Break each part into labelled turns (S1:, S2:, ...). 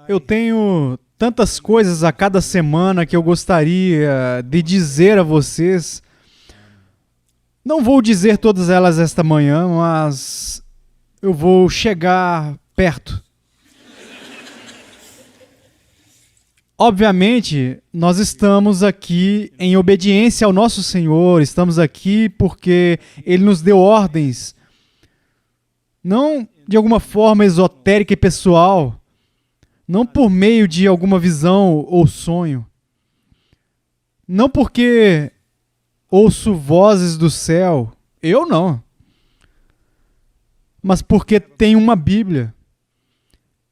S1: Eu tenho tantas coisas a cada semana que eu gostaria de dizer a vocês. Não vou dizer todas elas esta manhã, mas eu vou chegar perto. Obviamente, nós estamos aqui em obediência ao nosso Senhor, estamos aqui porque Ele nos deu ordens, não de alguma forma esotérica e pessoal, não por meio de alguma visão ou sonho, não porque ouço vozes do céu, eu não, mas porque tem uma Bíblia,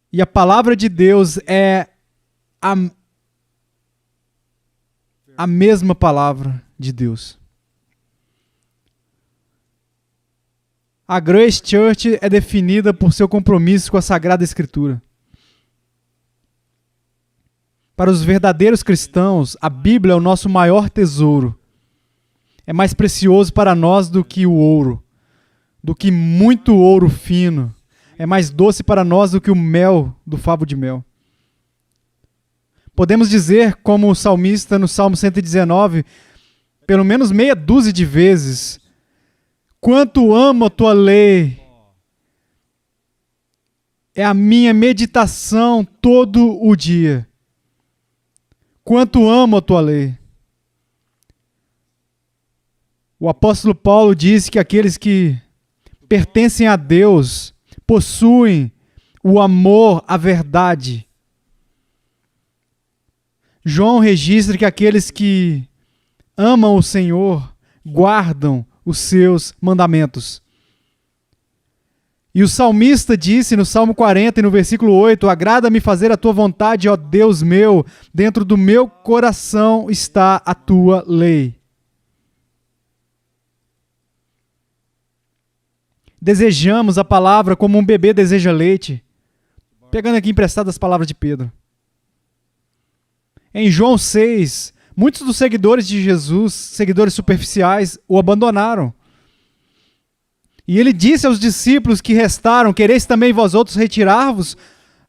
S1: e a palavra de Deus é a mesma palavra de Deus. A Grace Church é definida por seu compromisso com a Sagrada Escritura. Para os verdadeiros cristãos, a Bíblia é o nosso maior tesouro. É mais precioso para nós do que o ouro, do que muito ouro fino. É mais doce para nós do que o mel do favo de mel. Podemos dizer, como o salmista no Salmo 119, pelo menos meia dúzia de vezes: quanto amo a tua lei, é a minha meditação todo o dia. Quanto amo a tua lei. O apóstolo Paulo diz que aqueles que pertencem a Deus possuem o amor à verdade. João registra que aqueles que amam o Senhor guardam os seus mandamentos. E o salmista disse no Salmo 40 e no versículo 8: agrada-me fazer a tua vontade, ó Deus meu, dentro do meu coração está a tua lei. Desejamos a palavra como um bebê deseja leite, pegando aqui emprestadas as palavras de Pedro. Em João 6, muitos dos seguidores de Jesus, seguidores superficiais, o abandonaram. E ele disse aos discípulos que restaram: quereis também vós outros retirar-vos?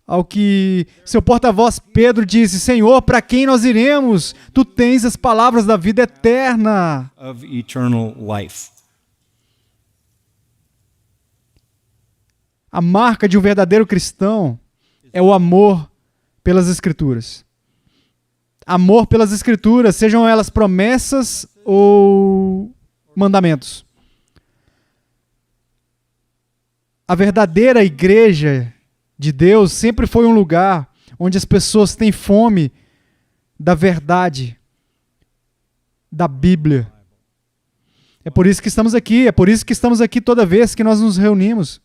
S1: Ao que seu porta-voz Pedro disse: Senhor, para quem nós iremos? Tu tens as palavras da vida eterna.
S2: Of eternal life.
S1: A marca de um verdadeiro cristão é o amor pelas Escrituras. Amor pelas Escrituras, sejam elas promessas ou mandamentos. A verdadeira igreja de Deus sempre foi um lugar onde as pessoas têm fome da verdade, da Bíblia. É por isso que estamos aqui, toda vez que nós nos reunimos.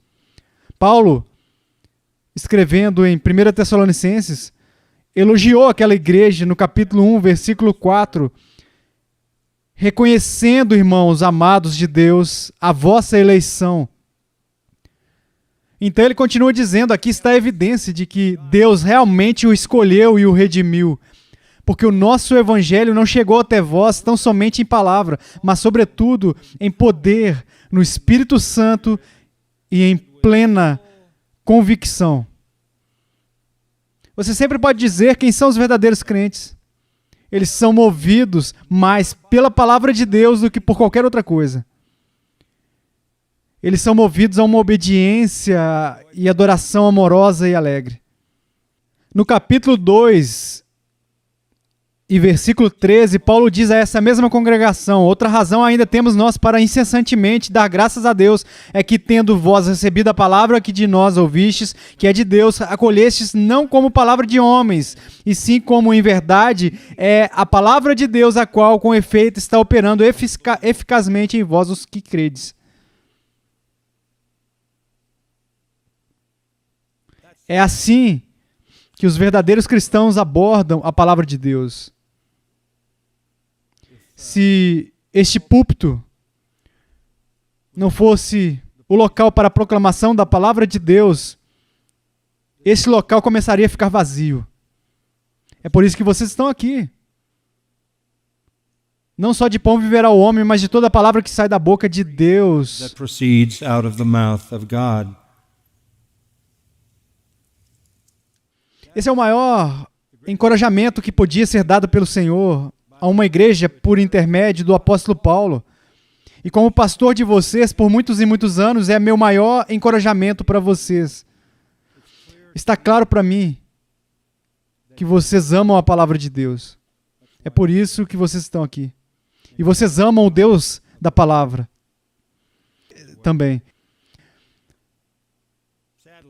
S1: Paulo, escrevendo em 1 Tessalonicenses, elogiou aquela igreja no capítulo 1, versículo 4, reconhecendo, irmãos amados de Deus, a vossa eleição. Então ele continua dizendo: aqui está a evidência de que Deus realmente o escolheu e o redimiu, porque o nosso evangelho não chegou até vós tão somente em palavra, mas sobretudo em poder, no Espírito Santo e em plena convicção. Você sempre pode dizer quem são os verdadeiros crentes. Eles são movidos mais pela palavra de Deus do que por qualquer outra coisa. Eles são movidos a uma obediência e adoração amorosa e alegre. No capítulo 2 e versículo 13, Paulo diz a essa mesma congregação: outra razão ainda temos nós para incessantemente dar graças a Deus, é que tendo vós recebido a palavra que de nós ouvistes, que é de Deus, acolhestes não como palavra de homens, e sim como em verdade é a palavra de Deus, a qual com efeito está operando eficazmente em vós os que credes. É assim que os verdadeiros cristãos abordam a palavra de Deus. Se este púlpito não fosse o local para a proclamação da palavra de Deus, esse local começaria a ficar vazio. É por isso que vocês estão aqui. Não só de pão viverá o homem, mas de toda a palavra que sai da boca de Deus.
S2: That proceeds out of the mouth of God.
S1: Esse é o maior encorajamento que podia ser dado pelo Senhor a uma igreja por intermédio do apóstolo Paulo. E como pastor de vocês por muitos e muitos anos, é meu maior encorajamento para vocês. Está claro para mim que vocês amam a palavra de Deus. É por isso que vocês estão aqui. E vocês amam o Deus da palavra também.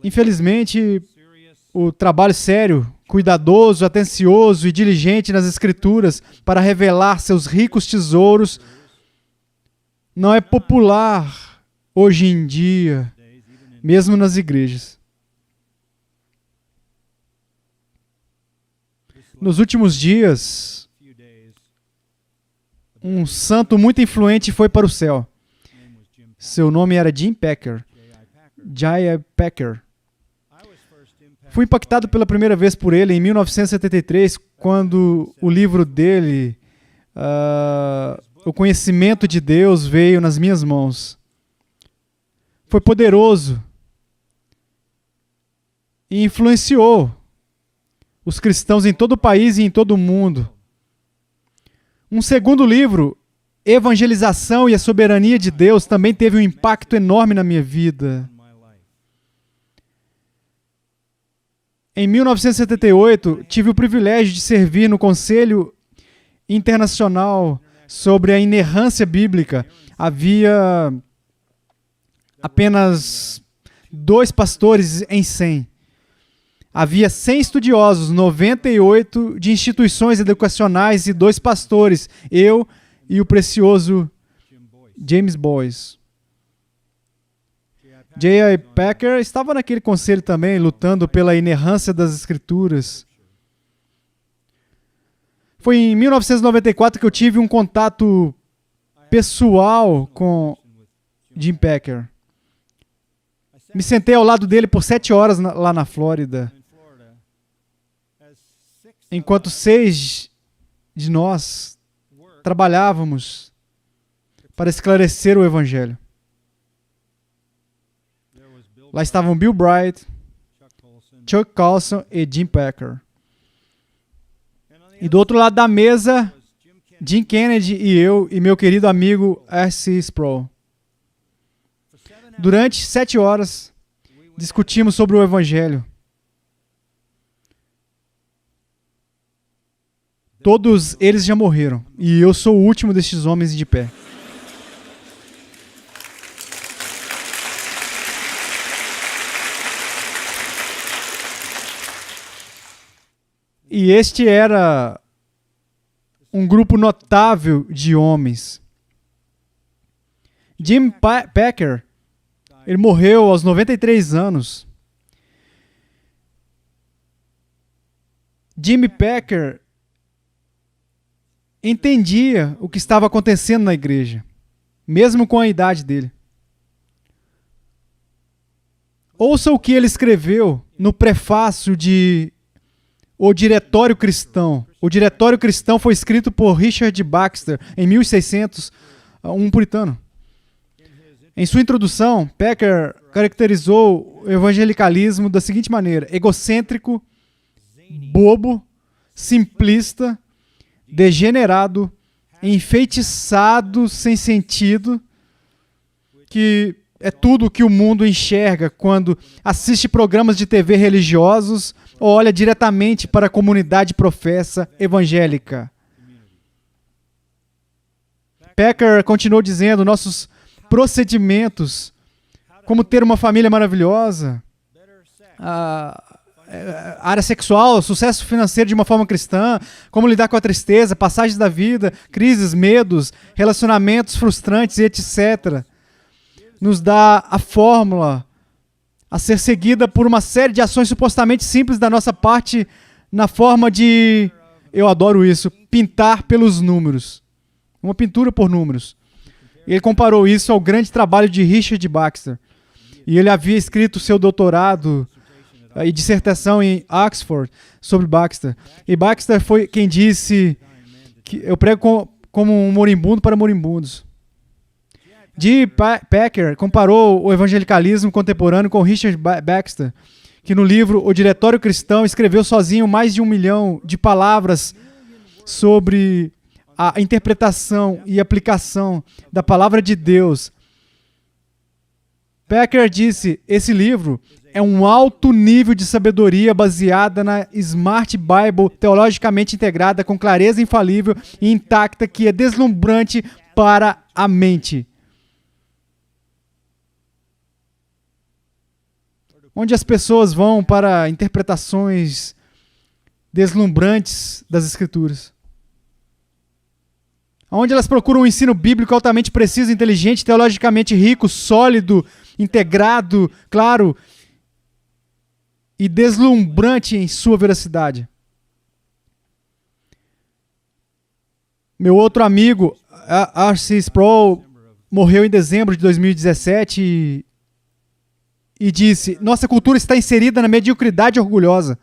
S1: Infelizmente, o trabalho sério, cuidadoso, atencioso e diligente nas Escrituras para revelar seus ricos tesouros não é popular hoje em dia, mesmo nas igrejas. Nos últimos dias, um santo muito influente foi para o céu. Seu nome era Jim Packer. J.I. Packer. Fui impactado pela primeira vez por ele em 1973, quando o livro dele, O Conhecimento de Deus, veio nas minhas mãos. Foi poderoso e influenciou os cristãos em todo o país e em todo o mundo. Um segundo livro, Evangelização e a Soberania de Deus, também teve um impacto enorme na minha vida. Em 1978, tive o privilégio de servir no Conselho Internacional sobre a Inerrância Bíblica. Havia apenas 2 pastores em 100. Havia 100 estudiosos, 98 de instituições educacionais e 2 pastores, eu e o precioso James Boyce. J.I. Packer estava naquele conselho também, lutando pela inerrância das Escrituras. Foi em 1994 que eu tive um contato pessoal com Jim Packer. Me sentei ao lado dele por 7 horas lá na Flórida, enquanto 6 de nós trabalhávamos para esclarecer o Evangelho. Lá estavam Bill Bright, Chuck Colson e Jim Packer. E do outro lado da mesa, Jim Kennedy e eu e meu querido amigo R.C. Sproul. Durante 7 horas, discutimos sobre o Evangelho. Todos eles já morreram, e eu sou o último destes homens de pé. E este era um grupo notável de homens. Jim Packer, ele morreu aos 93 anos. Jim Packer entendia o que estava acontecendo na igreja, mesmo com a idade dele. Ouça o que ele escreveu no prefácio de O Diretório Cristão. O Diretório Cristão foi escrito por Richard Baxter em 1600, um puritano. Em sua introdução, Packer caracterizou o evangelicalismo da seguinte maneira: egocêntrico, bobo, simplista, degenerado, enfeitiçado sem sentido, que é tudo o que o mundo enxerga quando assiste programas de TV religiosos ou olha diretamente para a comunidade professa evangélica. Packer continuou dizendo: nossos procedimentos, como ter uma família maravilhosa, área sexual, sucesso financeiro de uma forma cristã, como lidar com a tristeza, passagens da vida, crises, medos, relacionamentos frustrantes e etc., nos dá a fórmula a ser seguida por uma série de ações supostamente simples da nossa parte, na forma de, eu adoro isso, pintar pelos números. Uma pintura por números. Ele comparou isso ao grande trabalho de Richard Baxter. E ele havia escrito seu doutorado e dissertação em Oxford sobre Baxter. E Baxter foi quem disse que eu prego como um moribundo para moribundos. Jim Packer comparou o evangelicalismo contemporâneo com Richard Baxter, que no livro O Diretório Cristão escreveu sozinho mais de 1 milhão de palavras sobre a interpretação e aplicação da palavra de Deus. Packer disse, esse livro é um alto nível de sabedoria baseada na Smart Bible teologicamente integrada com clareza infalível e intacta que é deslumbrante para a mente. Onde as pessoas vão para interpretações deslumbrantes das Escrituras. Onde elas procuram um ensino bíblico altamente preciso, inteligente, teologicamente rico, sólido, integrado, claro e deslumbrante em sua veracidade. Meu outro amigo, R.C. Sproul, morreu em dezembro de 2017 e disse, nossa cultura está inserida na mediocridade orgulhosa.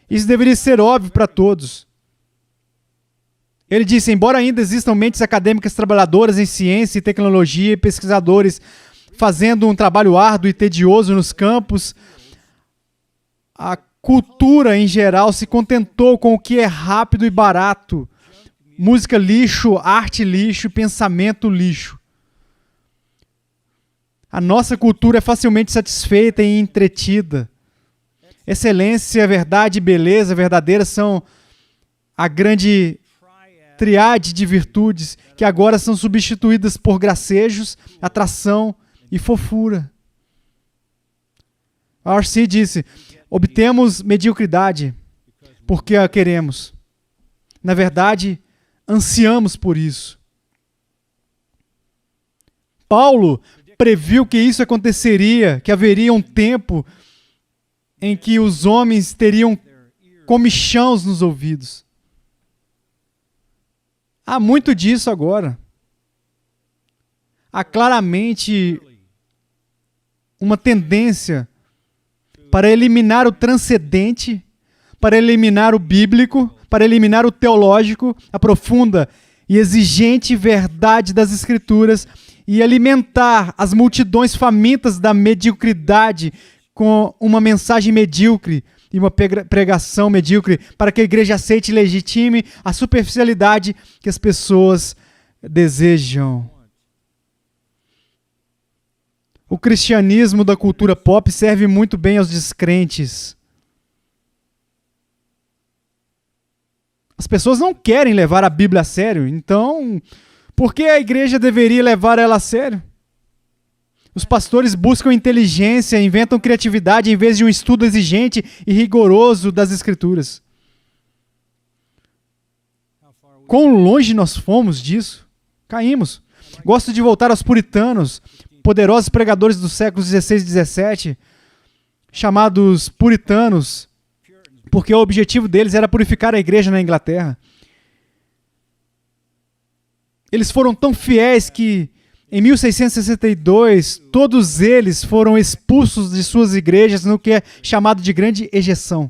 S1: Isso deveria ser óbvio para todos. Ele disse, embora ainda existam mentes acadêmicas trabalhadoras em ciência e tecnologia e pesquisadores fazendo um trabalho árduo e tedioso nos campos, a cultura em geral se contentou com o que é rápido e barato. Música lixo, arte lixo, pensamento lixo. A nossa cultura é facilmente satisfeita e entretida. Excelência, verdade e beleza verdadeira são a grande triade de virtudes que agora são substituídas por gracejos, atração e fofura. R.C. disse, obtemos mediocridade porque a queremos. Na verdade, ansiamos por isso. Paulo previu que isso aconteceria, que haveria um tempo em que os homens teriam comichãos nos ouvidos. Há muito disso agora. Há claramente uma tendência para eliminar o transcendente, para eliminar o bíblico, para eliminar o teológico, a profunda e exigente verdade das Escrituras e alimentar as multidões famintas da mediocridade com uma mensagem medíocre e uma pregação medíocre para que a igreja aceite e legitime a superficialidade que as pessoas desejam. O cristianismo da cultura pop serve muito bem aos descrentes. As pessoas não querem levar a Bíblia a sério, então por que a igreja deveria levar ela a sério? Os pastores buscam inteligência, inventam criatividade em vez de um estudo exigente e rigoroso das Escrituras. Quão longe nós fomos disso? Caímos. Gosto de voltar aos puritanos, poderosos pregadores dos séculos XVI e XVII, chamados puritanos, porque o objetivo deles era purificar a igreja na Inglaterra. Eles foram tão fiéis que, em 1662, todos eles foram expulsos de suas igrejas no que é chamado de grande ejeção.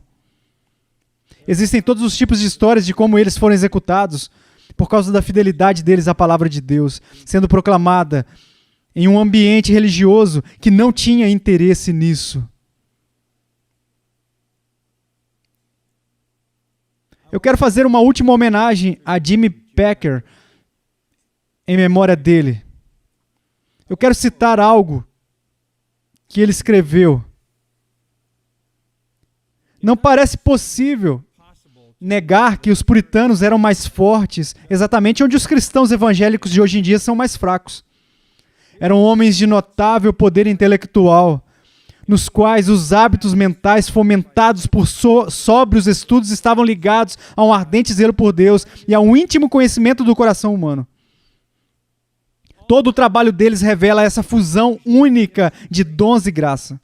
S1: Existem todos os tipos de histórias de como eles foram executados por causa da fidelidade deles à palavra de Deus, sendo proclamada em um ambiente religioso que não tinha interesse nisso. Eu quero fazer uma última homenagem a Jimmy Packer em memória dele. Eu quero citar algo que ele escreveu. Não parece possível negar que os puritanos eram mais fortes, exatamente onde os cristãos evangélicos de hoje em dia são mais fracos. Eram homens de notável poder intelectual, nos quais os hábitos mentais fomentados por sóbrios estudos estavam ligados a um ardente zelo por Deus e a um íntimo conhecimento do coração humano. Todo o trabalho deles revela essa fusão única de dons e graça,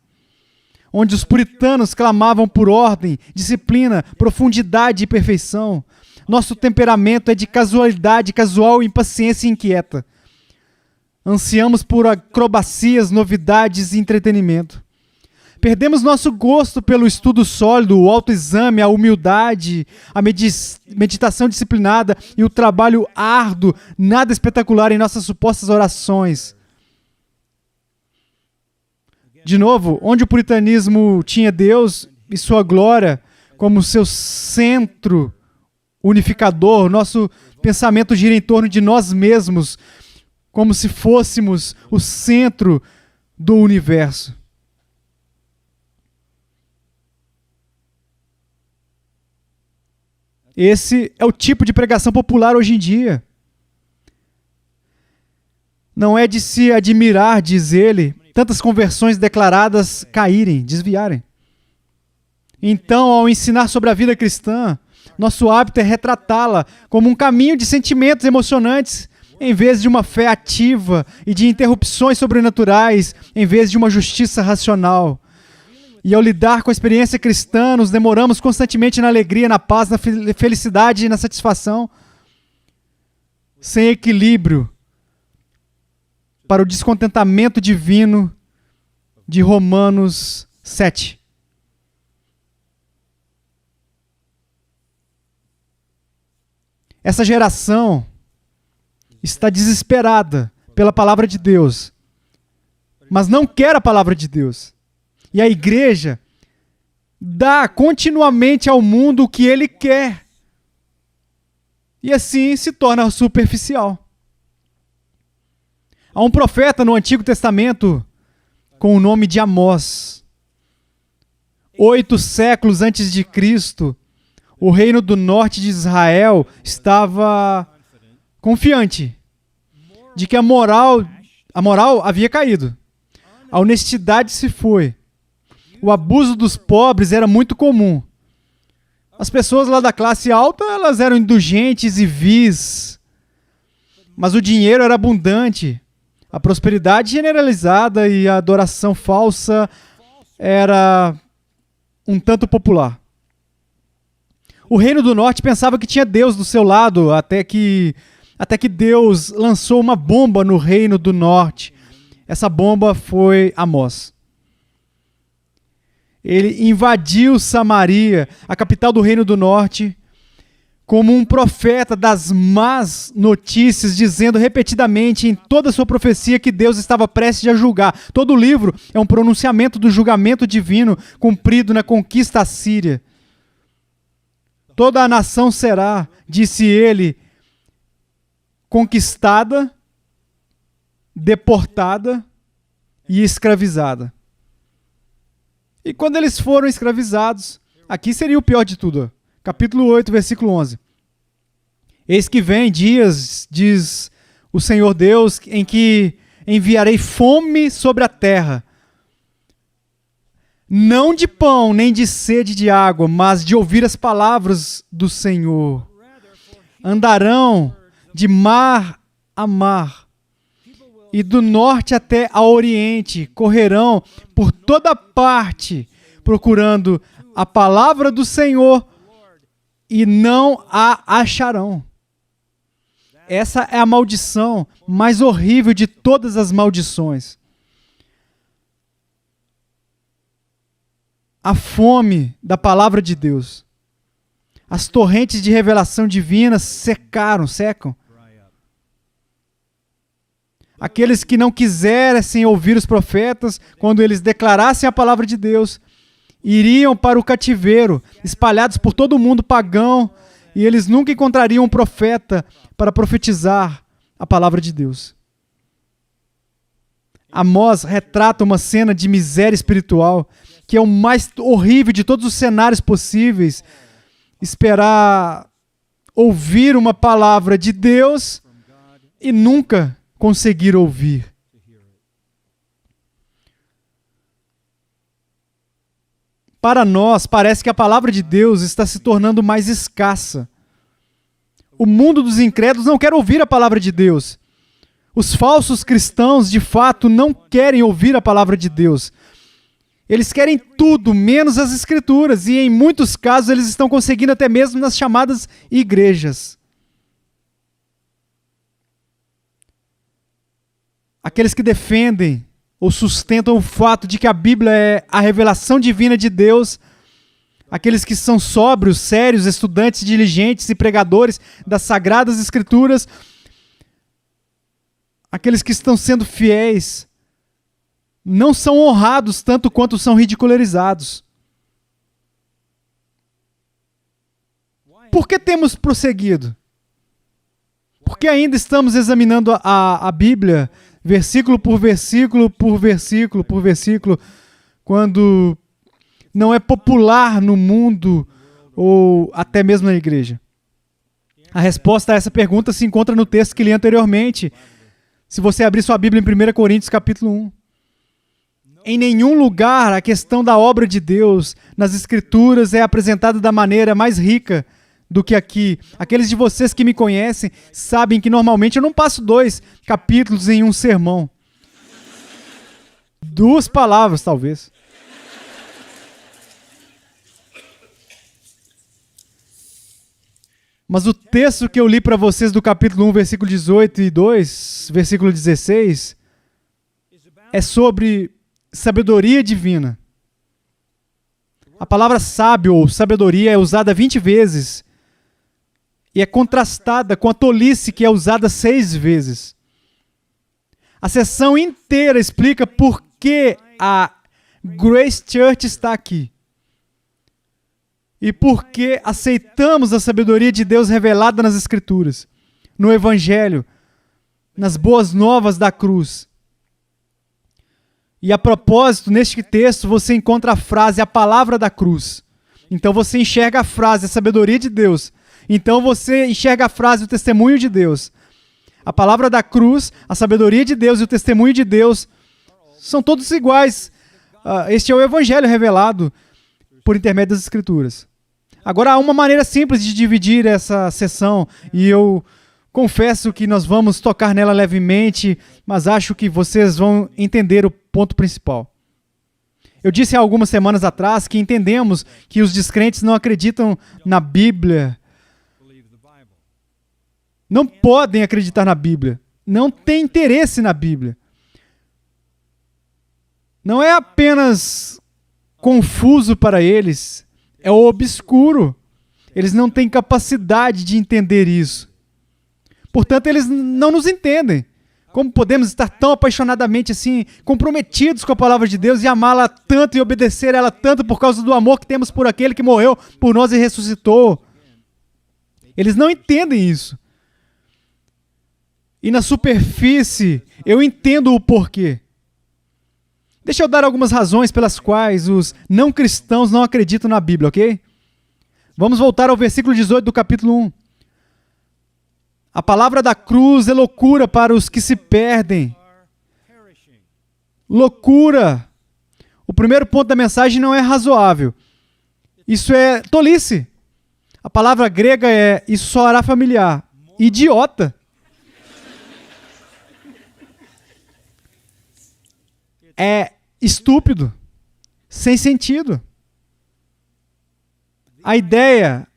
S1: onde os puritanos clamavam por ordem, disciplina, profundidade e perfeição. Nosso temperamento é de casualidade, casual, impaciência e inquieta. Ansiamos por acrobacias, novidades e entretenimento. Perdemos nosso gosto pelo estudo sólido, o autoexame, a humildade, a meditação disciplinada e o trabalho árduo, nada espetacular em nossas supostas orações. De novo, onde o puritanismo tinha Deus e sua glória como seu centro unificador, nosso pensamento gira em torno de nós mesmos, como se fôssemos o centro do universo. Esse é o tipo de pregação popular hoje em dia. Não é de se admirar, diz ele, tantas conversões declaradas caírem, desviarem. Então, ao ensinar sobre a vida cristã, nosso hábito é retratá-la como um caminho de sentimentos emocionantes, em vez de uma fé ativa e de interrupções sobrenaturais, em vez de uma justiça racional. E ao lidar com a experiência cristã, nos demoramos constantemente na alegria, na paz, na felicidade e na satisfação, sem equilíbrio para o descontentamento divino de Romanos 7. Essa geração está desesperada pela palavra de Deus, mas não quer a palavra de Deus. E a igreja dá continuamente ao mundo o que ele quer. E assim se torna superficial. Há um profeta no Antigo Testamento com o nome de Amós. 8 séculos antes de Cristo, o reino do norte de Israel estava confiante de que a moral havia caído. A honestidade se foi. O abuso dos pobres era muito comum. As pessoas lá da classe alta, elas eram indulgentes e vis. Mas o dinheiro era abundante. A prosperidade generalizada e a adoração falsa era um tanto popular. O reino do norte pensava que tinha Deus do seu lado, até que Deus lançou uma bomba no reino do norte. Essa bomba foi Amós. Ele invadiu Samaria, a capital do reino do norte, como um profeta das más notícias, dizendo repetidamente em toda a sua profecia que Deus estava prestes a julgar. Todo o livro é um pronunciamento do julgamento divino cumprido na conquista assíria. Toda a nação será, disse ele, conquistada, deportada e escravizada. E quando eles foram escravizados, aqui seria o pior de tudo. Capítulo 8, versículo 11. Eis que vem dias, diz o Senhor Deus, em que enviarei fome sobre a terra, não de pão, nem de sede de água, mas de ouvir as palavras do Senhor. Andarão de mar a mar, e do norte até ao oriente, correrão por toda parte, procurando a palavra do Senhor, e não a acharão. Essa é a maldição mais horrível de todas as maldições. A fome da palavra de Deus. As torrentes de revelação divina secam. Aqueles que não quisessem ouvir os profetas, quando eles declarassem a palavra de Deus, iriam para o cativeiro, espalhados por todo o mundo pagão, e eles nunca encontrariam um profeta para profetizar a palavra de Deus. Amós retrata uma cena de miséria espiritual, que é o mais horrível de todos os cenários possíveis. Esperar ouvir uma palavra de Deus e nunca conseguir ouvir. Para nós, parece que a palavra de Deus está se tornando mais escassa. O mundo dos incrédulos não quer ouvir a palavra de Deus. Os falsos cristãos, de fato, não querem ouvir a palavra de Deus. Eles querem tudo, menos as Escrituras, e em muitos casos eles estão conseguindo até mesmo nas chamadas igrejas. Aqueles que defendem ou sustentam o fato de que a Bíblia é a revelação divina de Deus, aqueles que são sóbrios, sérios, estudantes diligentes e pregadores das Sagradas Escrituras, aqueles que estão sendo fiéis não são honrados tanto quanto são ridicularizados. Por que temos prosseguido? Porque ainda estamos examinando a Bíblia, versículo por versículo, por versículo, por versículo, quando não é popular no mundo ou até mesmo na igreja. A resposta a essa pergunta se encontra no texto que li anteriormente. Se você abrir sua Bíblia em 1 Coríntios capítulo 1. Em nenhum lugar a questão da obra de Deus nas Escrituras é apresentada da maneira mais rica do que aqui. Aqueles de vocês que me conhecem sabem que normalmente eu não passo 2 capítulos em um sermão. 2 palavras, talvez. Mas o texto que eu li para vocês do capítulo 1, versículo 18 e 2, versículo 16, é sobre sabedoria divina. A palavra sábio ou sabedoria é usada 20 vezes e é contrastada com a tolice, que é usada 6 vezes. A sessão inteira explica por que a Grace Church está aqui. E por que aceitamos a sabedoria de Deus revelada nas Escrituras, no Evangelho, nas boas novas da cruz. E a propósito, neste texto, você encontra a frase, a palavra da cruz. Então você enxerga a frase, a sabedoria de Deus. Então você enxerga a frase, o testemunho de Deus. A palavra da cruz, a sabedoria de Deus e o testemunho de Deus são todos iguais. Este é o Evangelho revelado por intermédio das Escrituras. Agora, há uma maneira simples de dividir essa sessão, e eu confesso que nós vamos tocar nela levemente, mas acho que vocês vão entender o ponto principal. Eu disse há algumas semanas atrás que entendemos que os descrentes não acreditam na Bíblia. Não podem acreditar na Bíblia. Não têm interesse na Bíblia. Não é apenas confuso para eles, é obscuro. Eles não têm capacidade de entender isso. Portanto, eles não nos entendem. Como podemos estar tão apaixonadamente assim, comprometidos com a palavra de Deus e amá-la tanto e obedecer a ela tanto por causa do amor que temos por aquele que morreu por nós e ressuscitou? Eles não entendem isso. E na superfície, eu entendo o porquê. Deixa eu dar algumas razões pelas quais os não cristãos não acreditam na Bíblia, ok? Vamos voltar ao versículo 18 do capítulo 1. A palavra da cruz é loucura para os que se perdem. Loucura. O primeiro ponto da mensagem não é razoável. Isso é tolice. A palavra grega é, isso soará familiar, idiota. É estúpido, sem sentido. A ideia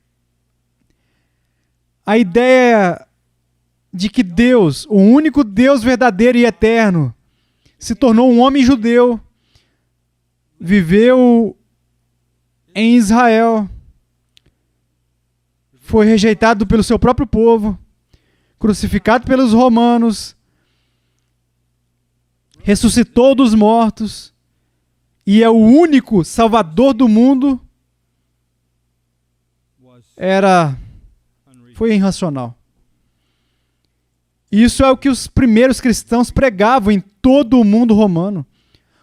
S1: de que Deus, o único Deus verdadeiro e eterno, se tornou um homem judeu, viveu em Israel, foi rejeitado pelo seu próprio povo, crucificado pelos romanos, ressuscitou dos mortos e é o único Salvador do mundo, foi irracional. Isso é o que os primeiros cristãos pregavam em todo o mundo romano.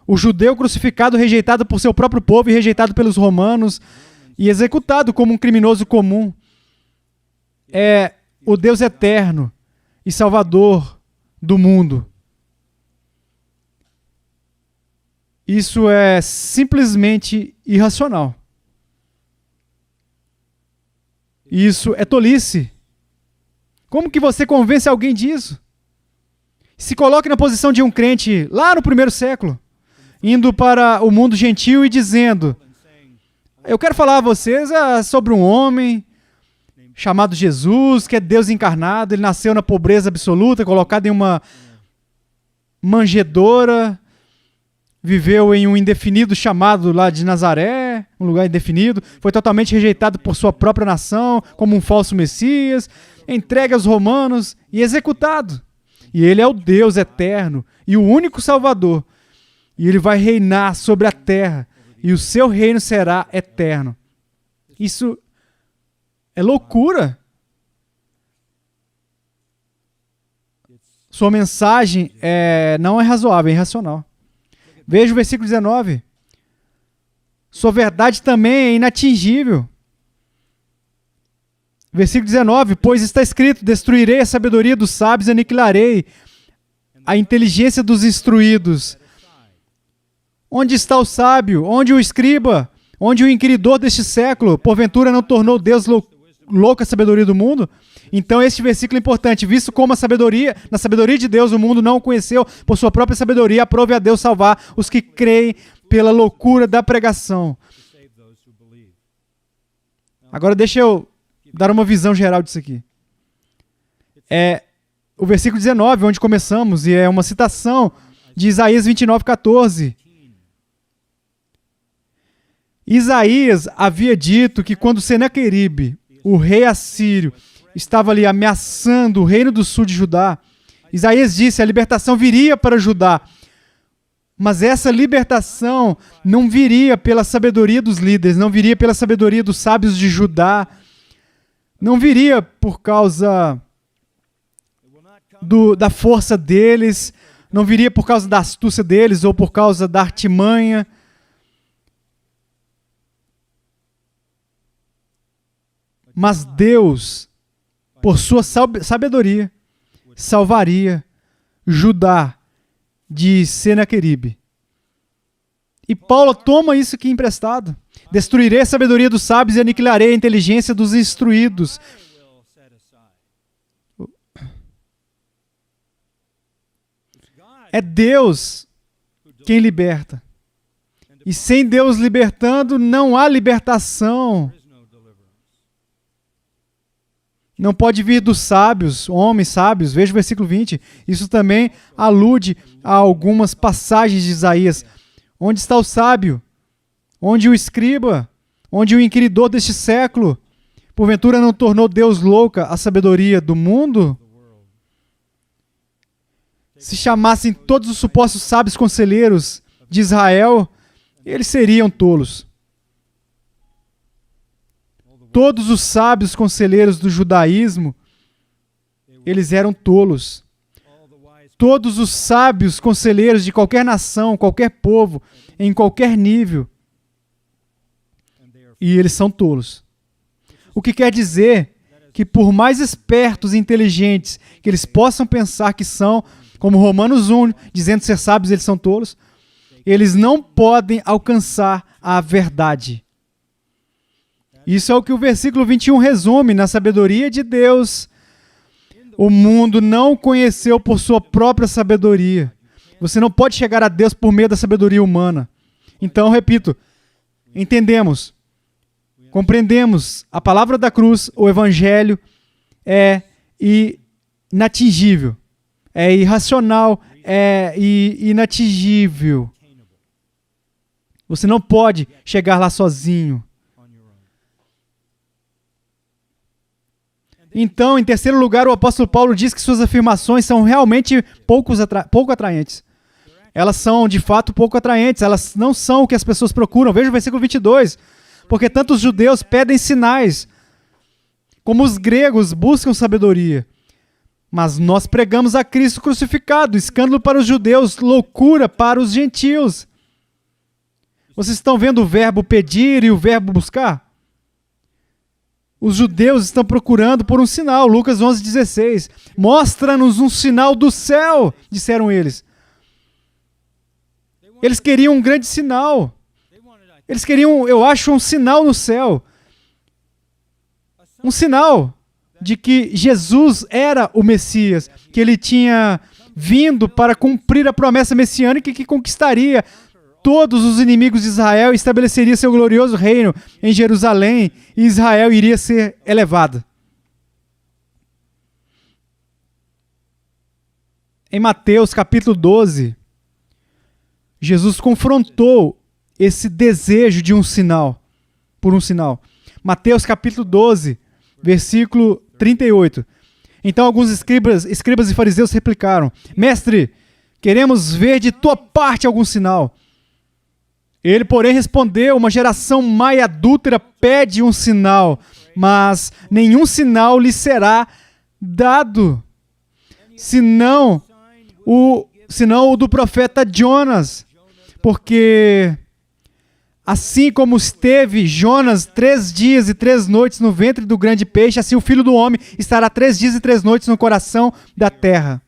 S1: O judeu crucificado, rejeitado por seu próprio povo e rejeitado pelos romanos e executado como um criminoso comum, é o Deus eterno e Salvador do mundo. Isso é simplesmente irracional. Isso é tolice. Como que você convence alguém disso? Se coloque na posição de um crente lá no primeiro século, indo para o mundo gentil e dizendo: eu quero falar a vocês sobre um homem chamado Jesus, que é Deus encarnado, ele nasceu na pobreza absoluta, colocado em uma manjedoura, viveu em um indefinido chamado lá de Nazaré, um lugar indefinido, foi totalmente rejeitado por sua própria nação, como um falso Messias, entregue aos romanos e executado. E ele é o Deus eterno e o único Salvador. E ele vai reinar sobre a terra. E o seu reino será eterno. Isso é loucura. Sua mensagem não é razoável, é irracional. Veja o versículo 19. Sua verdade também é inatingível. Versículo 19. Pois está escrito, destruirei a sabedoria dos sábios e aniquilarei a inteligência dos instruídos. Onde está o sábio? Onde o escriba? Onde o inquiridor deste século? Porventura não tornou Deus louca a sabedoria do mundo? Então este versículo é importante, visto como na sabedoria de Deus o mundo não o conheceu por sua própria sabedoria, aprove a Deus salvar os que creem pela loucura da pregação. Agora deixa eu dar uma visão geral disso aqui. É o versículo 19, onde começamos, e é uma citação de Isaías 29:14. Isaías havia dito que quando Senaqueribe, o rei assírio, estava ali ameaçando o reino do sul de Judá, Isaías disse que a libertação viria para Judá. Mas essa libertação não viria pela sabedoria dos líderes, não viria pela sabedoria dos sábios de Judá, não viria por causa da força deles, não viria por causa da astúcia deles ou por causa da artimanha. Mas Deus, por sua sabedoria, salvaria Judá de Senaqueribe. E Paulo toma isso aqui emprestado. Destruirei a sabedoria dos sábios e aniquilarei a inteligência dos instruídos. É Deus quem liberta. E sem Deus libertando, não há libertação. Não pode vir dos sábios, homens sábios. Veja o versículo 20. Isso também alude a algumas passagens de Isaías. Onde está o sábio? Onde o escriba? Onde o inquiridor deste século? Porventura não tornou Deus louca a sabedoria do mundo? Se chamassem todos os supostos sábios conselheiros de Israel, eles seriam tolos. Todos os sábios conselheiros do judaísmo, eles eram tolos. Todos os sábios conselheiros de qualquer nação, qualquer povo, em qualquer nível, e eles são tolos. O que quer dizer que por mais espertos e inteligentes que eles possam pensar que são, como Romanos 1, dizendo ser sábios, eles são tolos, eles não podem alcançar a verdade. Isso é o que o versículo 21 resume. Na sabedoria de Deus, o mundo não o conheceu por sua própria sabedoria. Você não pode chegar a Deus por meio da sabedoria humana. Então, repito, entendemos, compreendemos a palavra da cruz, o evangelho é inatingível, é irracional, é inatingível. Você não pode chegar lá sozinho. Então, em terceiro lugar, o apóstolo Paulo diz que suas afirmações são realmente pouco atraentes. Elas são, de fato, pouco atraentes. Elas não são o que as pessoas procuram. Veja o versículo 22. Porque tanto os judeus pedem sinais, como os gregos buscam sabedoria. Mas nós pregamos a Cristo crucificado, escândalo para os judeus, loucura para os gentios. Vocês estão vendo o verbo pedir e o verbo buscar? Os judeus estão procurando por um sinal. Lucas 11:16. Mostra-nos um sinal do céu, disseram eles. Eles queriam um grande sinal. Eles queriam, eu acho, um sinal no céu. Um sinal de que Jesus era o Messias, que ele tinha vindo para cumprir a promessa messiânica que conquistaria todos os inimigos de Israel e estabeleceria seu glorioso reino em Jerusalém, e Israel iria ser elevado. Em Mateus capítulo 12, Jesus confrontou esse desejo de um sinal, por um sinal. Mateus capítulo 12, versículo 38. Então alguns escribas e fariseus replicaram: Mestre, Queremos ver de tua parte algum sinal. Ele, porém, respondeu: uma geração má e adúltera pede um sinal, mas nenhum sinal lhe será dado, senão o do profeta Jonas. Porque assim como esteve Jonas 3 dias e 3 noites no ventre do grande peixe, assim o Filho do Homem estará 3 dias e 3 noites no coração da terra.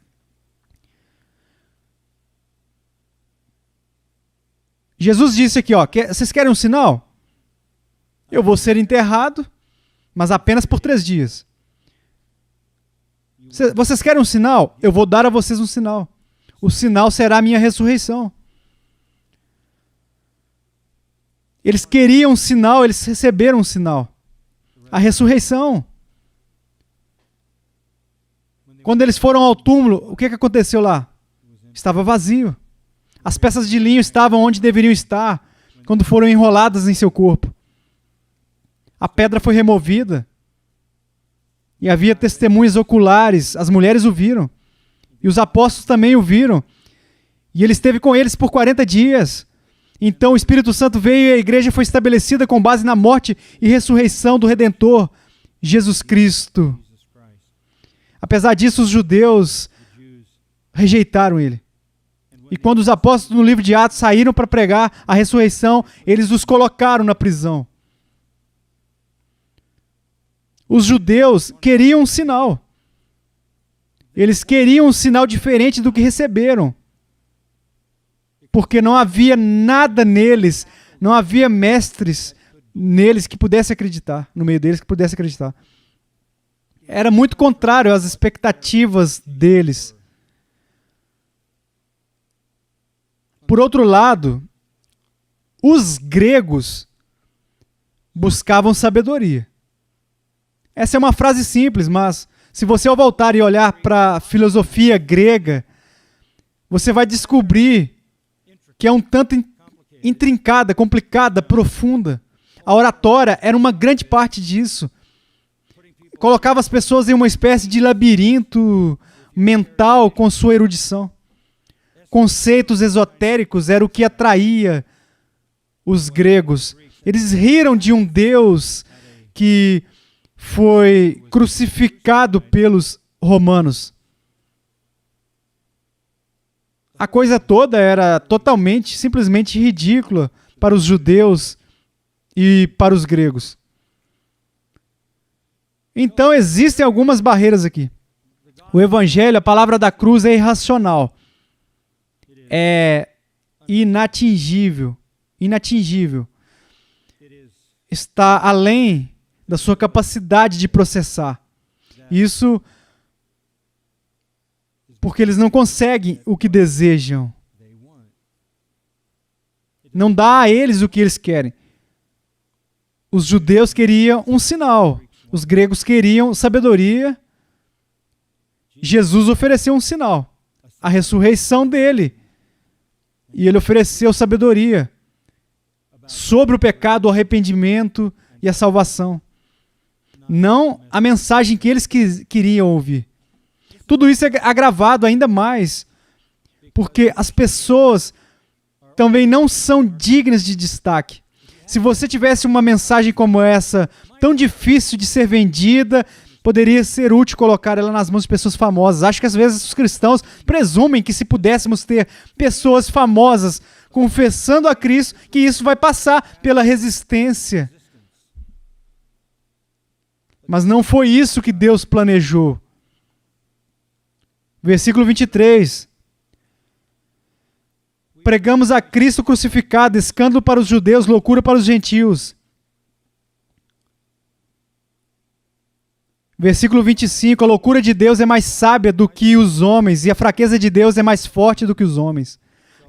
S1: Jesus disse aqui, vocês querem um sinal? Eu vou ser enterrado, mas apenas por 3 dias. Vocês querem um sinal? Eu vou dar a vocês um sinal. O sinal será a minha ressurreição. Eles queriam um sinal, eles receberam um sinal. A ressurreição. Quando eles foram ao túmulo, o que aconteceu lá? Estava vazio. As peças de linho estavam onde deveriam estar, quando foram enroladas em seu corpo. A pedra foi removida. E havia testemunhas oculares, as mulheres o viram. E os apóstolos também o viram. E ele esteve com eles por 40 dias. Então o Espírito Santo veio e a igreja foi estabelecida com base na morte e ressurreição do Redentor, Jesus Cristo. Apesar disso, os judeus rejeitaram ele. E quando os apóstolos no livro de Atos saíram para pregar a ressurreição, eles os colocaram na prisão. Os judeus queriam um sinal. Eles queriam um sinal diferente do que receberam. Porque não havia nada neles, não havia mestres neles que pudessem acreditar, no meio deles que pudessem acreditar. Era muito contrário às expectativas deles. Por outro lado, os gregos buscavam sabedoria. Essa é uma frase simples, mas se você voltar e olhar para a filosofia grega, você vai descobrir que é um tanto intrincada, complicada, profunda. A oratória era uma grande parte disso. Colocava as pessoas em uma espécie de labirinto mental com sua erudição. Conceitos esotéricos era o que atraía os gregos. Eles riram de um Deus que foi crucificado pelos romanos. A coisa toda era totalmente, simplesmente ridícula para os judeus e para os gregos. Então existem algumas barreiras aqui. O evangelho, a palavra da cruz é irracional. É inatingível. Está além da sua capacidade de processar. Isso porque eles não conseguem o que desejam. Não dá a eles o que eles querem. Os judeus queriam um sinal. Os gregos queriam sabedoria. Jesus ofereceu um sinal. A ressurreição dele. E ele ofereceu sabedoria sobre o pecado, o arrependimento e a salvação. Não a mensagem que eles queriam ouvir. Tudo isso é agravado ainda mais, porque as pessoas também não são dignas de destaque. Se você tivesse uma mensagem como essa, tão difícil de ser vendida, poderia ser útil colocar ela nas mãos de pessoas famosas. Acho que às vezes os cristãos presumem que se pudéssemos ter pessoas famosas confessando a Cristo, que isso vai passar pela resistência. Mas não foi isso que Deus planejou. Versículo 23. Pregamos a Cristo crucificado, escândalo para os judeus, loucura para os gentios. Versículo 25. A loucura de Deus é mais sábia do que os homens, e a fraqueza de Deus é mais forte do que os homens.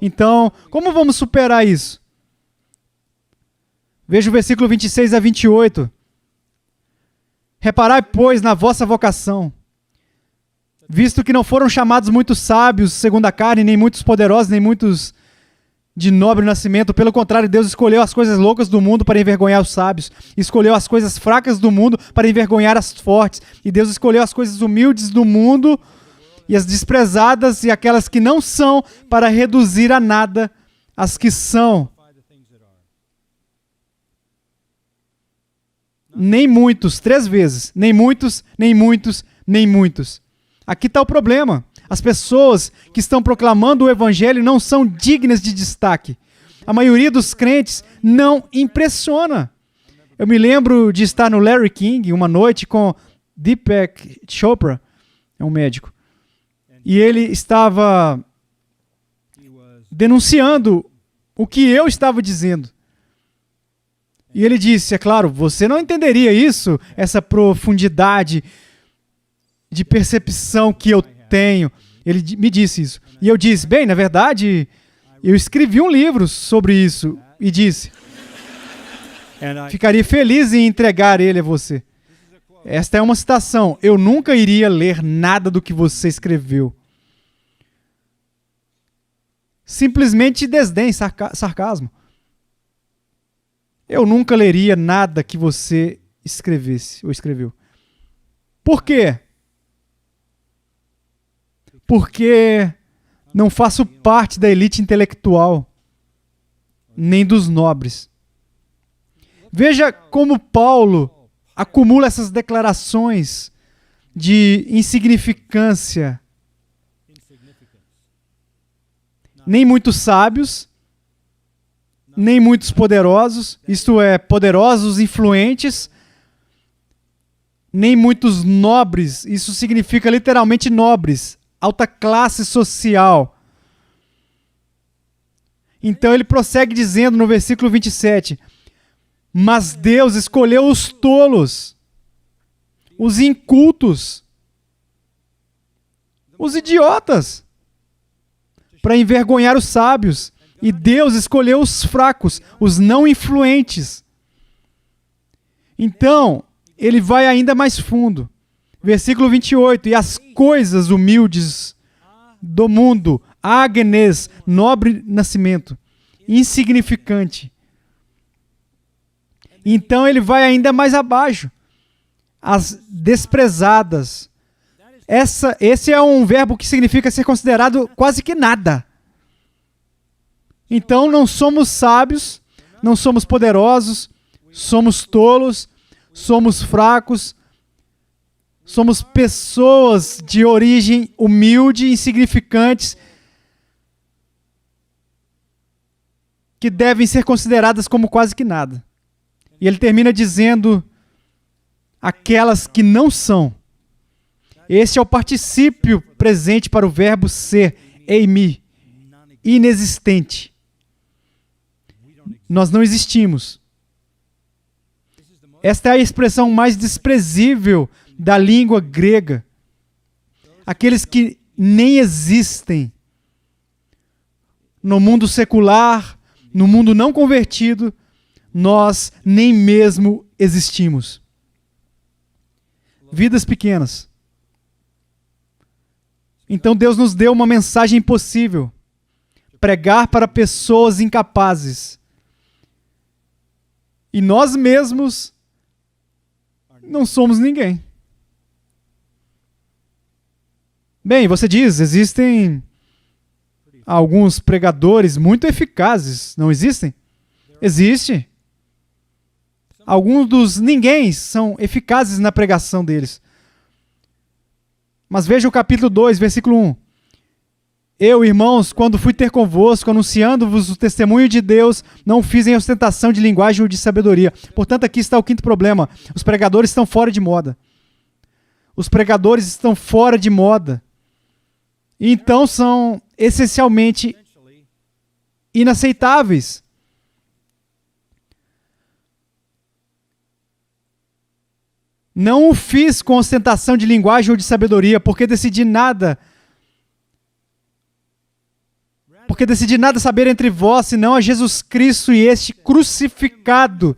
S1: Então, como vamos superar isso? Veja o versículo 26 a 28. Reparai, pois, na vossa vocação, visto que não foram chamados muitos sábios segundo a carne, nem muitos poderosos, nem muitos de nobre nascimento. Pelo contrário, Deus escolheu as coisas loucas do mundo para envergonhar os sábios. Escolheu as coisas fracas do mundo para envergonhar as fortes. E Deus escolheu as coisas humildes do mundo e as desprezadas e aquelas que não são, para reduzir a nada as que são. Nem muitos, 3 vezes. Nem muitos, nem muitos, nem muitos. Aqui está o problema. As pessoas que estão proclamando o evangelho não são dignas de destaque. A maioria dos crentes não impressiona. Eu me lembro de estar no Larry King uma noite com Deepak Chopra, é um médico, e ele estava denunciando o que eu estava dizendo. E ele disse, é claro, você não entenderia isso, essa profundidade de percepção que eu tenho. Ele me disse isso. E eu disse, bem, na verdade, eu escrevi um livro sobre isso. E disse, ficaria feliz em entregar ele a você. Esta é uma citação. Eu nunca iria ler nada do que você escreveu. Simplesmente desdém, sarcasmo. Eu nunca leria nada que você escrevesse ou escreveu. Por quê? Porque não faço parte da elite intelectual, nem dos nobres. Veja como Paulo acumula essas declarações de insignificância. Nem muitos sábios, nem muitos poderosos, isto é, poderosos, influentes, nem muitos nobres, isso significa literalmente nobres, alta classe social. Então ele prossegue dizendo no versículo 27, mas Deus escolheu os tolos, os incultos, os idiotas, para envergonhar os sábios. E Deus escolheu os fracos, os não influentes. Então, ele vai ainda mais fundo. Versículo 28. E as coisas humildes do mundo, agnes, nobre nascimento, insignificante. Então, ele vai ainda mais abaixo. As desprezadas. Esse é um verbo que significa ser considerado quase que nada. Então, não somos sábios, não somos poderosos, somos tolos, somos fracos, somos pessoas de origem humilde, insignificantes, que devem ser consideradas como quase que nada. E ele termina dizendo, aquelas que não são. Esse é o particípio presente para o verbo ser, eimi, inexistente. Nós não existimos. Esta é a expressão mais desprezível da língua grega. Aqueles que nem existem. No mundo secular, no mundo não convertido, nós nem mesmo existimos. Vidas pequenas. Então Deus nos deu uma mensagem impossível. Pregar para pessoas incapazes. E nós mesmos não somos ninguém. Bem, você diz, existem alguns pregadores muito eficazes, não existem? Existe. Alguns dos ninguéms são eficazes na pregação deles. Mas veja o capítulo 2, versículo 1. Eu, irmãos, quando fui ter convosco, anunciando-vos o testemunho de Deus, não fiz em ostentação de linguagem ou de sabedoria. Portanto, aqui está o quinto problema. Os pregadores estão fora de moda. Os pregadores estão fora de moda. E então são essencialmente inaceitáveis. Não o fiz com ostentação de linguagem ou de sabedoria, porque decidi nada saber entre vós, senão a Jesus Cristo e este crucificado.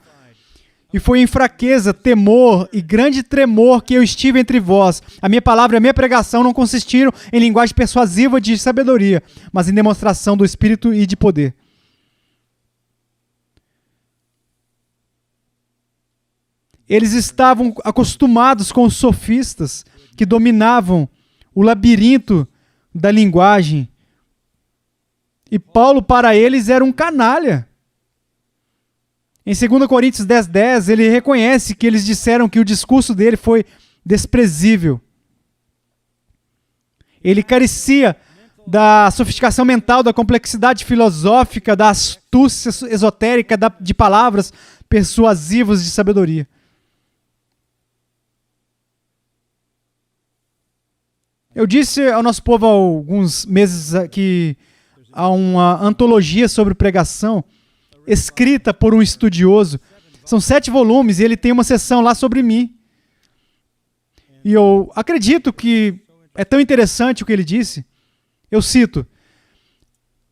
S1: E foi em fraqueza, temor e grande tremor que eu estive entre vós. A minha palavra e a minha pregação não consistiram em linguagem persuasiva de sabedoria, mas em demonstração do Espírito e de poder. Eles estavam acostumados com os sofistas que dominavam o labirinto da linguagem. E Paulo, para eles, era um canalha. Em 2 Coríntios 10:10, ele reconhece que eles disseram que o discurso dele foi desprezível. Ele carecia da sofisticação mental, da complexidade filosófica, da astúcia esotérica de palavras persuasivas de sabedoria. Eu disse ao nosso povo há alguns meses que há uma antologia sobre pregação escrita por um estudioso. São 7 volumes e ele tem uma seção lá sobre mim. E eu acredito que é tão interessante o que ele disse. Eu cito: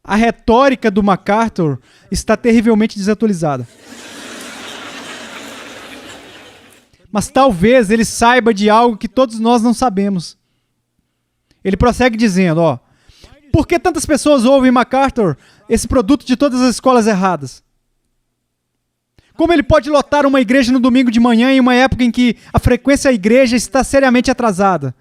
S1: a retórica do MacArthur está terrivelmente desatualizada. Mas talvez ele saiba de algo que todos nós não sabemos. Ele prossegue dizendo, por que tantas pessoas ouvem MacArthur, esse produto de todas as escolas erradas? Como ele pode lotar uma igreja no domingo de manhã em uma época em que a frequência à igreja está seriamente atrasada?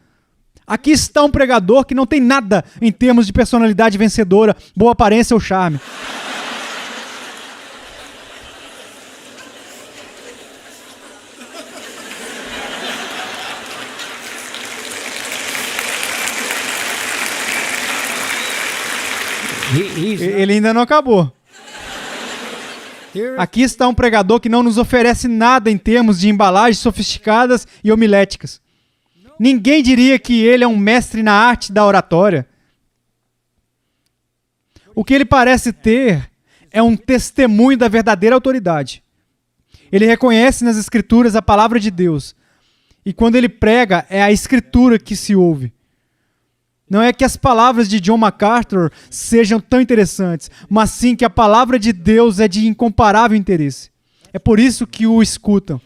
S1: Aqui está um pregador que não tem nada em termos de personalidade vencedora, boa aparência ou charme. Ele ainda não acabou. Aqui está um pregador que não nos oferece nada em termos de embalagens sofisticadas e homiléticas. Ninguém diria que ele é um mestre na arte da oratória. O que ele parece ter é um testemunho da verdadeira autoridade. Ele reconhece nas Escrituras a palavra de Deus. E quando ele prega, é a Escritura que se ouve. Não é que as palavras de John MacArthur sejam tão interessantes, mas sim que a palavra de Deus é de incomparável interesse. É por isso que o escutam.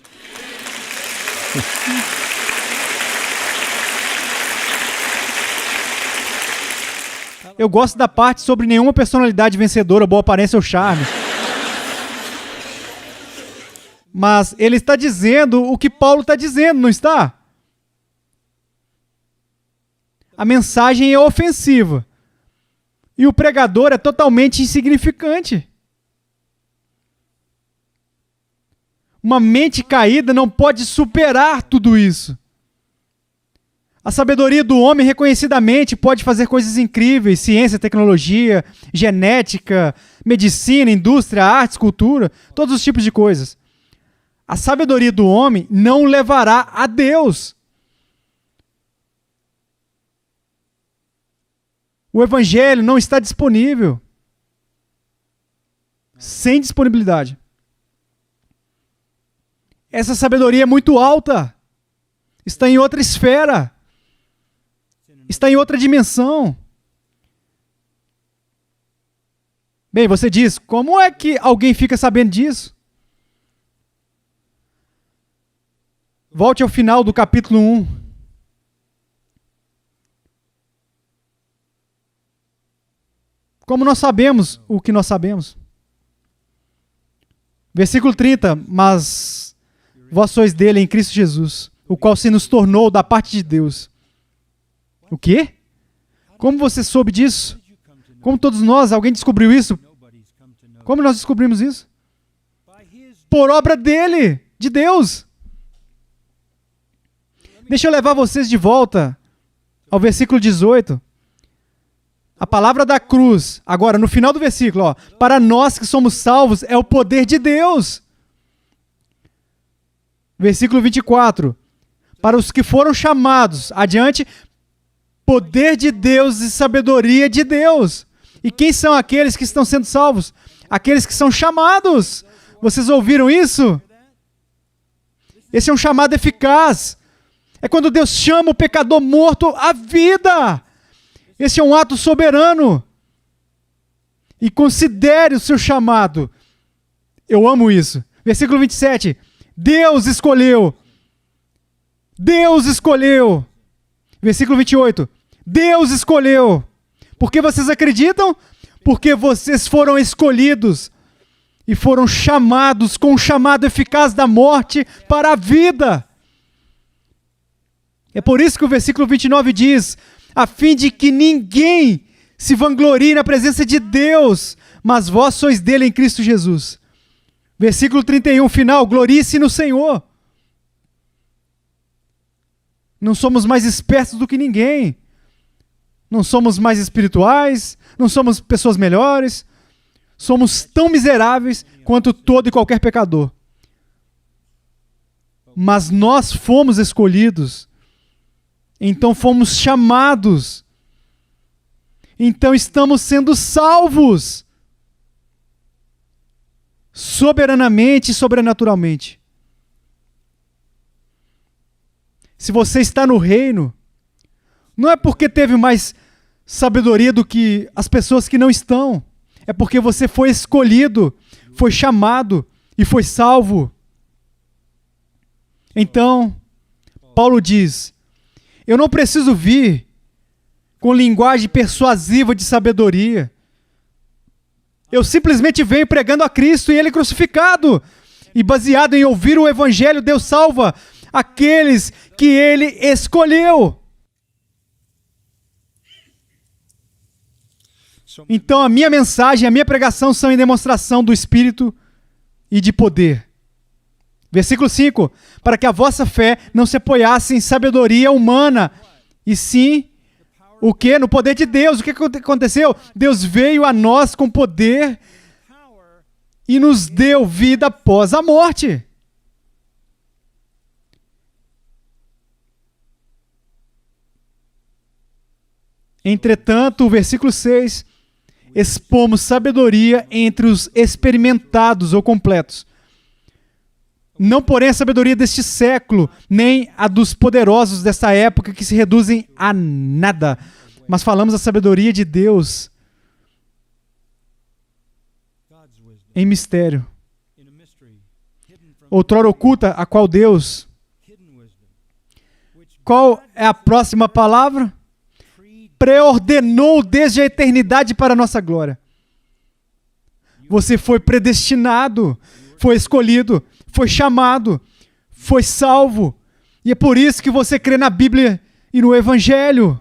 S1: Eu gosto da parte sobre nenhuma personalidade vencedora, boa aparência ou charme. Mas ele está dizendo o que Paulo está dizendo, não está? A mensagem é ofensiva. E o pregador é totalmente insignificante. Uma mente caída não pode superar tudo isso. A sabedoria do homem reconhecidamente pode fazer coisas incríveis, ciência, tecnologia, genética, medicina, indústria, artes, cultura, todos os tipos de coisas. A sabedoria do homem não levará a Deus. O evangelho não está disponível. Sem disponibilidade. Essa sabedoria é muito alta. Está em outra esfera. Está em outra dimensão. Bem, você diz, como é que alguém fica sabendo disso? Volte ao final do capítulo 1. Como nós sabemos o que nós sabemos? Versículo 30, mas vós sois dele em Cristo Jesus, o qual se nos tornou da parte de Deus. O quê? Como você soube disso? Como todos nós, alguém descobriu isso? Como nós descobrimos isso? Por obra dele, de Deus. Deixa eu levar vocês de volta ao versículo 18. A palavra da cruz, agora no final do versículo, para nós que somos salvos, é o poder de Deus. Versículo 24. Para os que foram chamados, adiante, poder de Deus e sabedoria de Deus. E quem são aqueles que estão sendo salvos? Aqueles que são chamados. Vocês ouviram isso? Esse é um chamado eficaz. É quando Deus chama o pecador morto à vida. Esse é um ato soberano. E considere o seu chamado. Eu amo isso. Versículo 27. Deus escolheu. Deus escolheu. Versículo 28. Deus escolheu. Por que vocês acreditam? Porque vocês foram escolhidos e foram chamados com o chamado eficaz da morte para a vida. É por isso que o versículo 29 diz: a fim de que ninguém se vanglorie na presença de Deus, mas vós sois dele em Cristo Jesus. Versículo 31, final, glorie-se no Senhor. Não somos mais espertos do que ninguém. Não somos mais espirituais, não somos pessoas melhores. Somos tão miseráveis quanto todo e qualquer pecador. Mas nós fomos escolhidos. Então fomos chamados. Então estamos sendo salvos. Soberanamente e sobrenaturalmente. Se você está no reino, não é porque teve mais sabedoria do que as pessoas que não estão. É porque você foi escolhido, foi chamado e foi salvo. Então, Paulo diz: eu não preciso vir com linguagem persuasiva de sabedoria. Eu simplesmente venho pregando a Cristo e Ele crucificado. E baseado em ouvir o Evangelho, Deus salva aqueles que Ele escolheu. Então a minha mensagem, a minha pregação são em demonstração do Espírito e de poder. Versículo 5. Para que a vossa fé não se apoiasse em sabedoria humana, e sim, o quê? No poder de Deus. O que aconteceu? Deus veio a nós com poder e nos deu vida após a morte. Entretanto, o versículo 6, expomos sabedoria entre os experimentados ou completos. Não, porém, a sabedoria deste século, nem a dos poderosos desta época que se reduzem a nada. Mas falamos a sabedoria de Deus em mistério. Outrora oculta, a qual Deus... Qual é a próxima palavra? Preordenou desde a eternidade para a nossa glória. Você foi predestinado, foi escolhido, foi chamado, foi salvo. E é por isso que você crê na Bíblia e no Evangelho.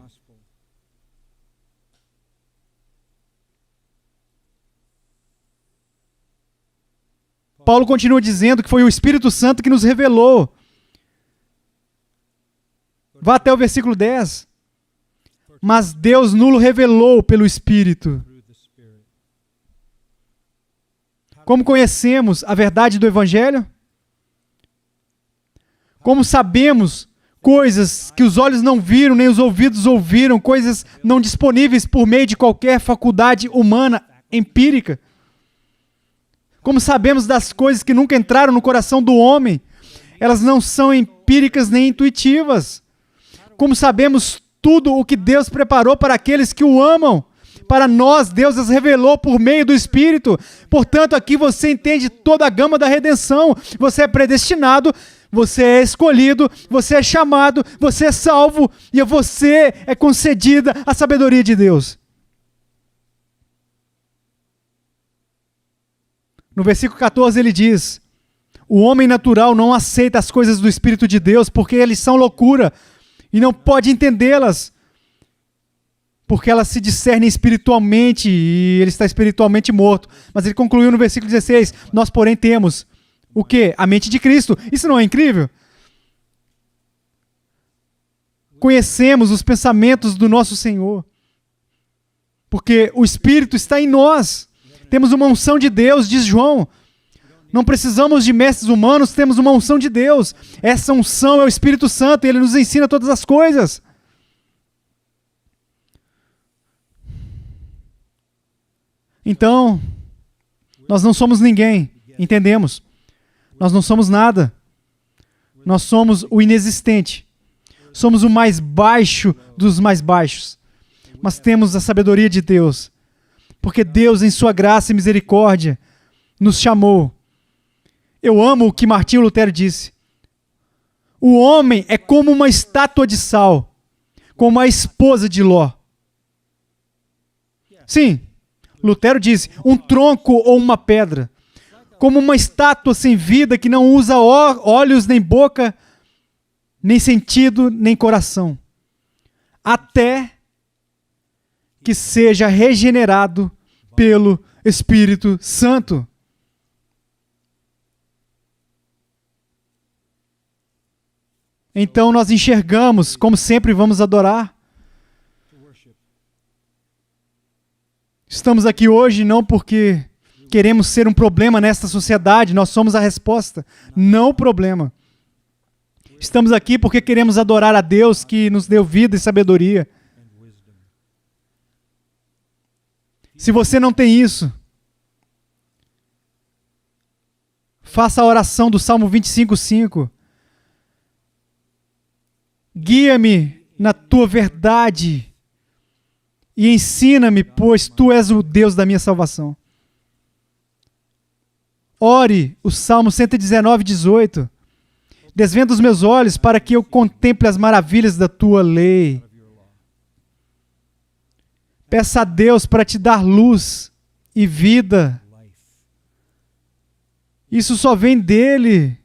S1: Paulo continua dizendo que foi o Espírito Santo que nos revelou. Vá até o versículo 10. Mas Deus nulo revelou pelo Espírito. Como conhecemos a verdade do Evangelho? Como sabemos coisas que os olhos não viram, nem os ouvidos ouviram, coisas não disponíveis por meio de qualquer faculdade humana empírica? Como sabemos das coisas que nunca entraram no coração do homem? Elas não são empíricas nem intuitivas. Como sabemos tudo o que Deus preparou para aqueles que o amam? Para nós, Deus as revelou por meio do Espírito. Portanto, aqui você entende toda a gama da redenção. Você é predestinado, você é escolhido, você é chamado, você é salvo e a você é concedida a sabedoria de Deus. No versículo 14 ele diz: o homem natural não aceita as coisas do Espírito de Deus porque eles são loucura e não pode entendê-las, porque elas se discernem espiritualmente e ele está espiritualmente morto. Mas ele concluiu no versículo 16, nós porém temos o quê? A mente de Cristo. Isso não é incrível? Conhecemos os pensamentos do nosso Senhor, porque o Espírito está em nós. Temos uma unção de Deus, diz João. Não precisamos de mestres humanos, temos uma unção de Deus. Essa unção é o Espírito Santo e Ele nos ensina todas as coisas. Então, nós não somos ninguém, entendemos? Nós não somos nada. Nós somos o inexistente. Somos o mais baixo dos mais baixos. Mas temos a sabedoria de Deus. Porque Deus, em sua graça e misericórdia, nos chamou. Eu amo o que Martinho Lutero disse. O homem é como uma estátua de sal, como a esposa de Ló. Sim, Lutero disse, um tronco ou uma pedra, como uma estátua sem vida que não usa olhos nem boca, nem sentido, nem coração. Até que seja regenerado pelo Espírito Santo. Então nós enxergamos, como sempre vamos adorar. Estamos aqui hoje não porque queremos ser um problema nesta sociedade, nós somos a resposta, não o problema. Estamos aqui porque queremos adorar a Deus que nos deu vida e sabedoria. Se você não tem isso, faça a oração do Salmo 25:5. Guia-me na tua verdade e ensina-me, pois tu és o Deus da minha salvação. Ore o Salmo 119:18. Desvenda os meus olhos para que eu contemple as maravilhas da tua lei. Peça a Deus para te dar luz e vida. Isso só vem dele,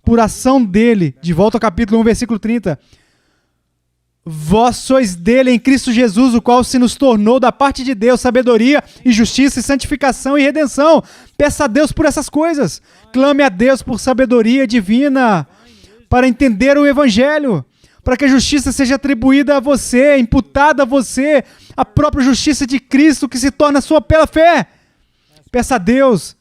S1: por ação dele. De volta ao capítulo 1, versículo 30. Vós sois dele em Cristo Jesus, o qual se nos tornou da parte de Deus sabedoria e justiça e santificação e redenção. Peça a Deus por essas coisas. Clame a Deus por sabedoria divina para entender o Evangelho, para que a justiça seja atribuída a você, imputada a você, a própria justiça de Cristo que se torna sua pela fé. Peça a Deus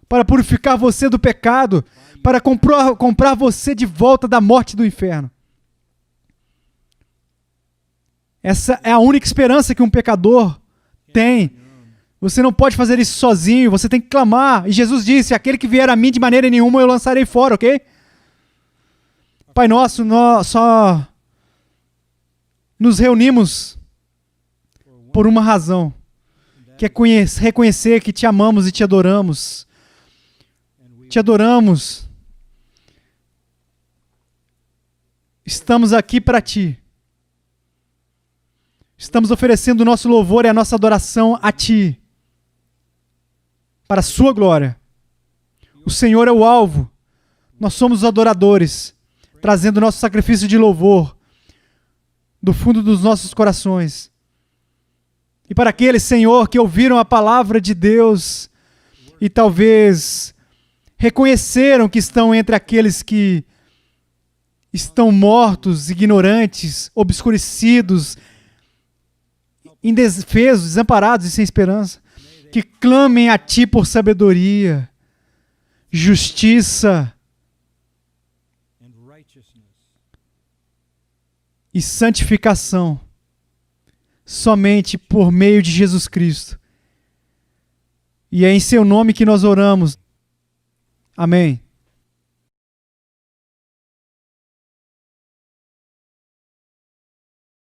S1: para purificar você do pecado, para comprar você de volta da morte e do inferno. Essa é a única esperança que um pecador tem. Você não pode fazer isso sozinho, você tem que clamar. E Jesus disse, aquele que vier a mim de maneira nenhuma eu lançarei fora, ok? Pai nosso, nós só nos reunimos por uma razão, que é reconhecer que te amamos e te adoramos. Te adoramos. Estamos aqui para ti. Estamos oferecendo o nosso louvor e a nossa adoração a ti, para a sua glória. O Senhor é o alvo. Nós somos os adoradores, trazendo o nosso sacrifício de louvor do fundo dos nossos corações. E para aqueles, Senhor, que ouviram a palavra de Deus e talvez reconheceram que estão entre aqueles que estão mortos, ignorantes, obscurecidos, indefesos, desamparados e sem esperança, que clamem a ti por sabedoria, justiça e santificação, somente por meio de Jesus Cristo. E é em seu nome que nós oramos. Amém.